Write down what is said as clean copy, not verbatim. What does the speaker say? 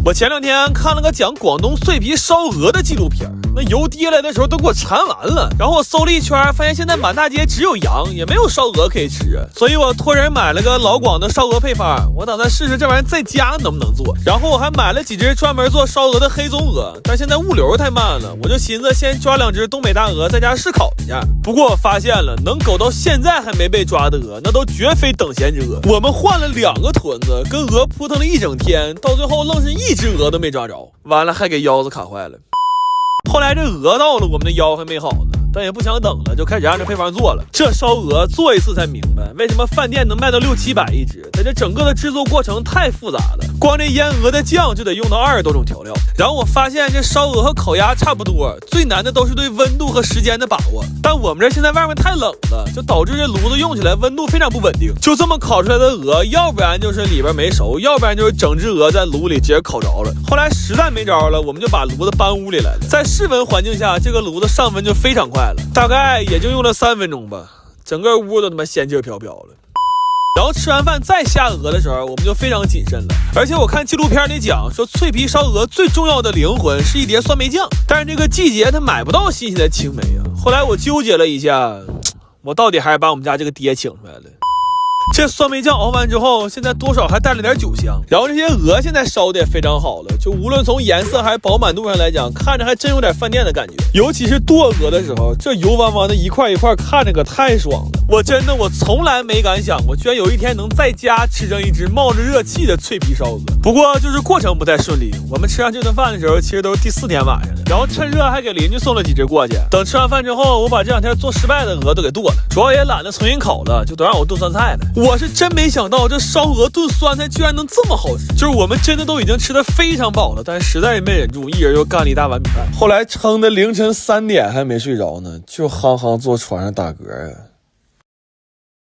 我前2天看了个讲广东脆皮烧鹅的纪录片，那油滴来的时候都给我馋完了。然后我搜了一圈，发现现在满大街只有羊，也没有烧鹅可以吃，所以我托人买了个老广的烧鹅配方，我打算试试这玩意在家能不能做。然后我还买了几只专门做烧鹅的黑棕鹅，但现在物流太慢了，我就寻思先抓2只东北大鹅在家试烤一下。不过我发现了，能苟到现在还没被抓的鹅，那都绝非等闲之鹅。我们换了2个屯子，跟鹅扑腾了一整天，到最后愣是1只鹅都没抓着，完了还给腰子卡坏了。后来这鹅到了，我们的腰还没好呢，但也不想等了，就开始按照配方做了。这烧鹅做一次才明白，为什么饭店能卖到600-700一只，在这整个的制作过程太复杂了，光这腌鹅的酱就得用到20多种调料。然后我发现这烧鹅和烤鸭差不多，最难的都是对温度和时间的把握。但我们这现在外面太冷了，就导致这炉子用起来温度非常不稳定，就这么烤出来的鹅，要不然就是里边没熟，要不然就是整只鹅在炉里直接烤着了。后来实在没招了，我们就把炉子搬屋里来了。在室温环境下，这个炉子上温就非常快了，大概也就用了3分钟吧，整个屋都他妈仙气飘飘了。然后吃完饭再下鹅的时候，我们就非常谨慎了。而且我看纪录片里讲说，脆皮烧鹅最重要的灵魂是一碟酸梅酱，但是这个季节它买不到新鲜的青梅啊。后来我纠结了一下，我到底还是把我们家这个爹请出来了。这酸梅酱熬完之后，现在多少还带了点酒香。然后这些鹅现在烧的也非常好了，就无论从颜色还是饱满度上来讲，看着还真有点饭店的感觉。尤其是剁鹅的时候，这油汪汪的一块一块，看着可太爽了。我从来没敢想过，居然有一天能在家吃上一只冒着热气的脆皮烧鹅。不过就是过程不太顺利，我们吃上这顿饭的时候，其实都是第4天晚上了。然后趁热还给邻居送了几只过去。等吃完饭之后，我把这2天做失败的鹅都给剁了，主要也懒得重新烤了，就都让我炖酸菜了。我是真没想到这烧鹅炖酸菜居然能这么好吃，就是我们真的都已经吃得非常饱了，但是实在是没忍住，一人又干了一大碗米饭。后来撑的凌晨3点还没睡着呢，就坐床上打嗝啊。